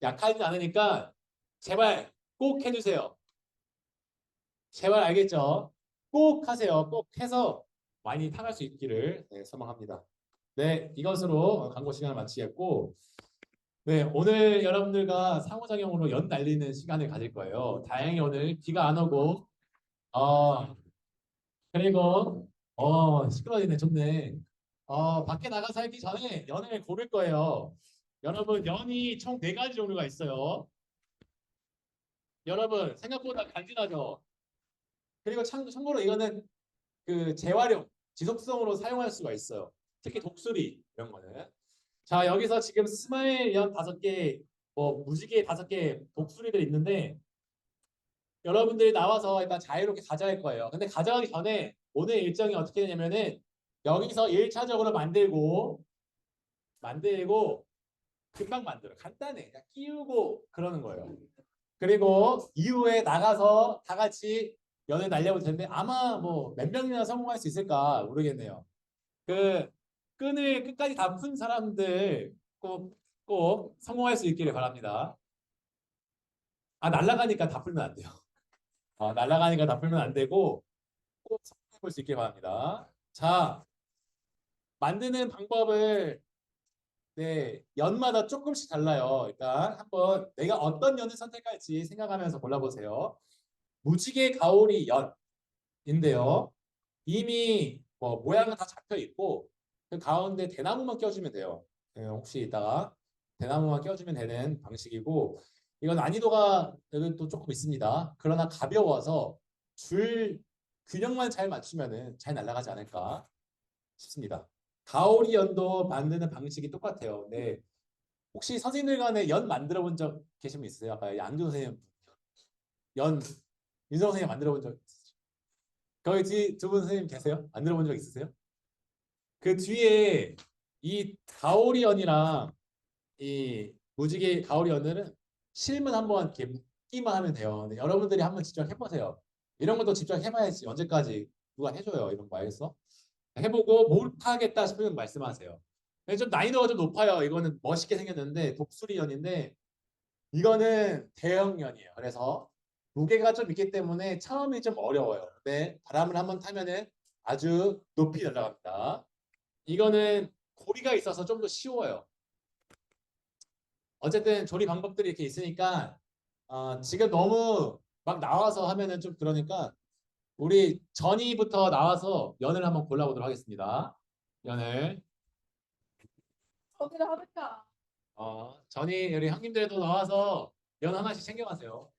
약하진 않으니까 제발 꼭 해주세요. 제발 알겠죠? 꼭 하세요. 꼭 해서 많이 타갈 수 있기를 네, 소망합니다. 네, 이것으로 광고 시간을 마치겠고 네, 오늘 여러분들과 상호작용으로 연 날리는 시간을 가질 거예요. 다행히 오늘 비가 안 오고 그리고 시끄러지네 좋네. 밖에 나가 살기 전에 연을 고를 거예요. 여러분 연이 총 4가지 종류가 있어요. 여러분 생각보다 간지나죠? 그리고 참고로 이거는 그 재활용, 지속성으로 사용할 수가 있어요. 특히 독수리 이런 거는. 자 여기서 지금 스마일 연 5개, 뭐 무지개 5개 독수리들 있는데 여러분들이 나와서 일단 자유롭게 가져갈 거예요. 근데 가져가기 전에 오늘 일정이 어떻게 되냐면은 여기서 1차적으로 만들고 금방 만들어. 간단해. 그냥 끼우고 그러는 거예요. 그리고 이후에 나가서 다 같이 연을 날려볼 텐데 아마 뭐 몇 명이나 성공할 수 있을까 모르겠네요. 그 끈을 끝까지 다 푼 사람들 꼭 성공할 수 있기를 바랍니다. 날아가니까 다 풀면 안 돼요. 날아가니까 다 풀면 안 되고 꼭 성공해 볼 수 있길 바랍니다. 자, 만드는 방법을 네, 연마다 조금씩 달라요. 일단 한번 내가 어떤 연을 선택할지 생각하면서 골라보세요. 무지개 가오리 연인데요. 이미 뭐 모양은 다 잡혀 있고 그 가운데 대나무만 껴주면 돼요. 네, 혹시 이따가 대나무만 껴주면 되는 방식이고 이건 난이도가 여기 또 조금 있습니다. 그러나 가벼워서 줄 균형만 잘 맞추면은 잘 날아가지 않을까 싶습니다. 가오리 연도 만드는 방식이 똑같아요. 네. 혹시 선생님들 간에 연 만들어 본 적 계신 분 있으세요? 아까 양준 선생님 연 윤성 선생님 만들어 본 적 있으세요? 거기 뒤 두 분 선생님 계세요? 만들어 본 적 있으세요? 그 뒤에 이 가오리 연이랑 이 무지개 가오리 연들은 실문 한번 이렇게 묶기만 하면 돼요. 근데 여러분들이 한번 직접 해보세요. 이런 것도 직접 해봐야지 언제까지 누가 해줘요 이런 거 알겠어? 해보고 못하겠다 싶으면 말씀하세요. 근데 좀 난이도가 좀 높아요. 이거는 멋있게 생겼는데 독수리연인데 이거는 대형연이에요. 그래서 무게가 좀 있기 때문에 처음이 좀 어려워요. 근데 바람을 한번 타면은 아주 높이 날아갑니다. 이거는 고리가 있어서 좀 더 쉬워요. 어쨌든 조리 방법들이 이렇게 있으니까 지금 너무 막 나와서 하면은 좀 그러니까 우리 전이부터 나와서 연을 한번 골라보도록 하겠습니다. 연을 거기다 하겠다. 전이 우리 형님들도 나와서 연 하나씩 챙겨가세요.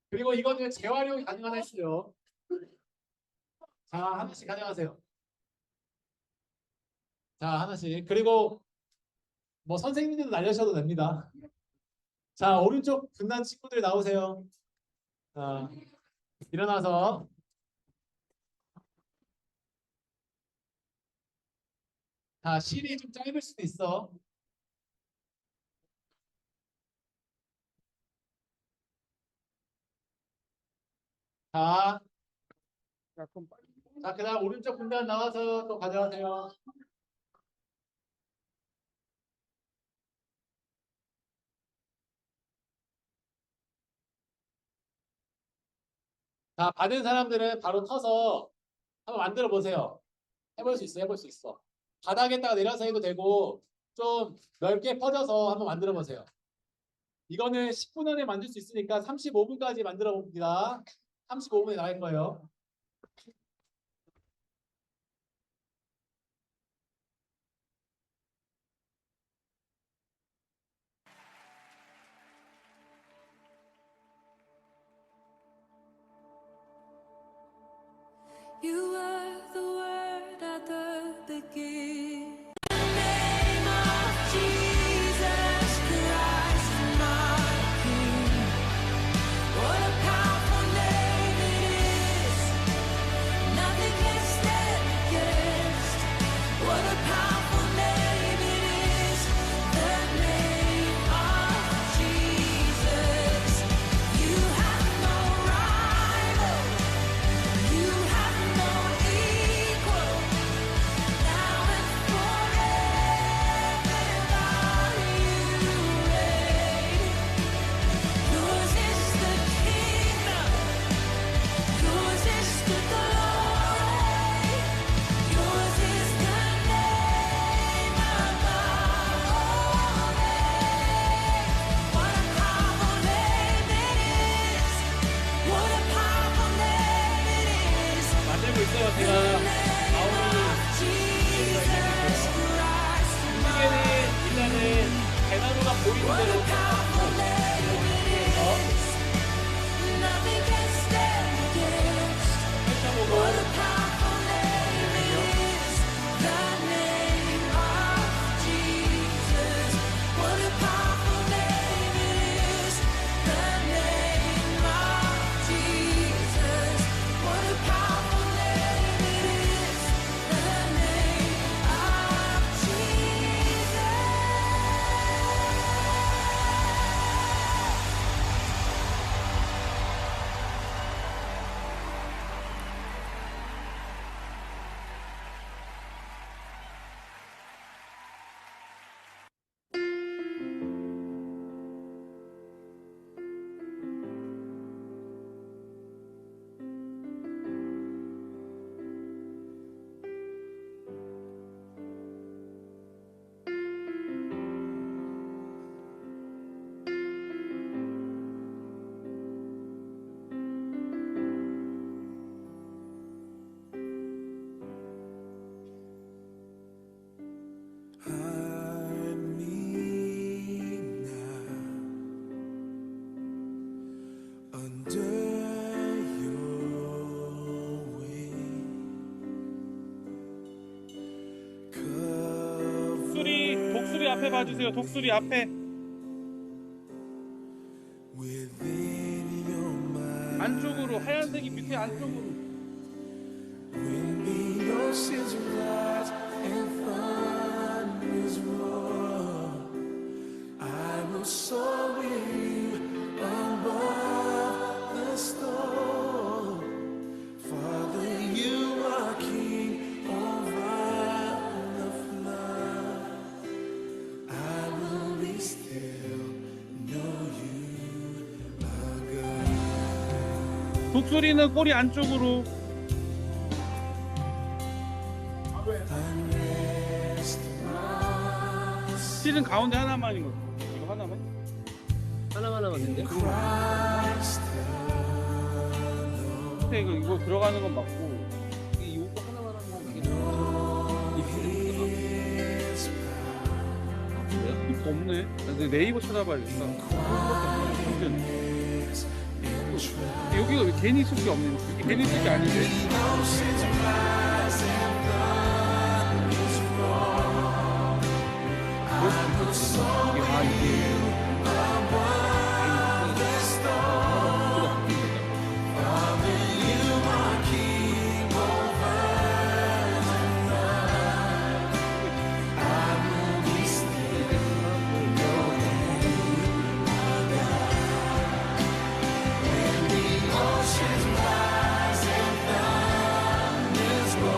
그리고 이거는 재활용이 가능한 횟수요. 자, 하나씩 가져가세요. 자, 하나씩. 그리고 뭐 선생님들도 날려셔도 됩니다. 자, 오른쪽 분단 친구들 나오세요. 자, 일어나서. 자, 실이 좀 짧을 수도 있어. 자, 자, 그다음 오른쪽 분단 나와서 또 가져가세요. 자, 받은 사람들은 바로 터서 한번 만들어 보세요. 해볼 수 있어, 해볼 수 있어. 바닥에다가 내려서 해도 되고 좀 넓게 퍼져서 한번 만들어 보세요. 이거는 10분 안에 만들 수 있으니까 35분까지 만들어 봅니다. 35분에 나갈 거예요. You were the word at the beginning. The name of Jesus Christ, my King. What a powerful name it is. Nothing can stand against. What a powerful name it is. The name of Jesus. You have no rival. You have no equal. Now and forever you reign. Yours is the kingdom. Yours is the glory. Yours is the name above all names. What a powerful name it is. What a powerful name it is. 만들고 있어요, 제가. 마음이 Jesus Christ, 시계는 일단은 대나무가 보이는 what a 대로 powerful name it is. Nothing can stand against. 펼쳐보고 What a powerful name it is. The name of Jesus. What a powerful name it is. The name of Jesus. What a powerful name it is. The name of Jesus. Hide me now under your wing. 독수리 앞에 봐주세요. 독수리 앞에. Within your mind, 안쪽으로 하얀색이 밑에 안쪽으로. when the oceans rise and thunders roar, I will soar with you above the storm. Father, you are king over the flood. I will be still, know you are God. 독수리는 꼬리 안쪽으로. Unrest my 실은 가운데 하나만인 거. 이거 하나만. 하나만 하면 된대. Christ 근데 이거 들어가는 건 맞고. 이게 요거 하나만 하면 되게 is 이거 없네. 나 네이버 찾아봐야겠다. is in trial. 여기가 왜 괜히 숲이 없네. 이게 괜히 숲이 아닌데. Oceans rise and thunders roar. I will soar 이게 이게. above the storm. Father, you are king over the night. I will be still, know you are God. When the oceans rise and thunders roar,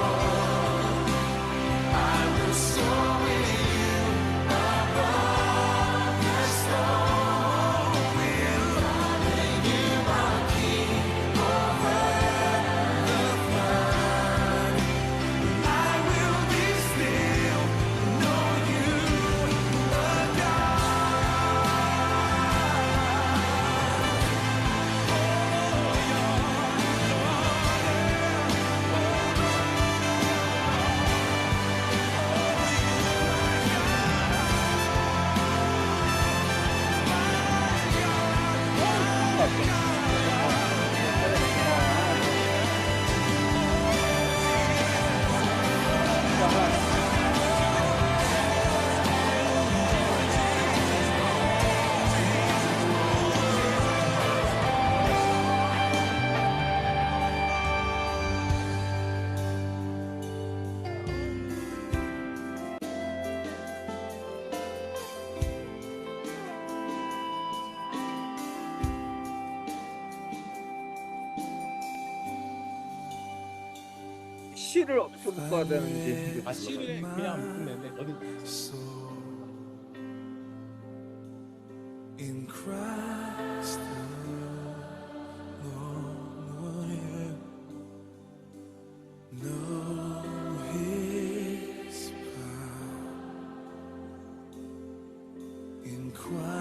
시를 어떻게 묶어야 되는지. 아 시를 그냥 묶으면 되는데 어디 soul in Christ alone. Know His power in Christ.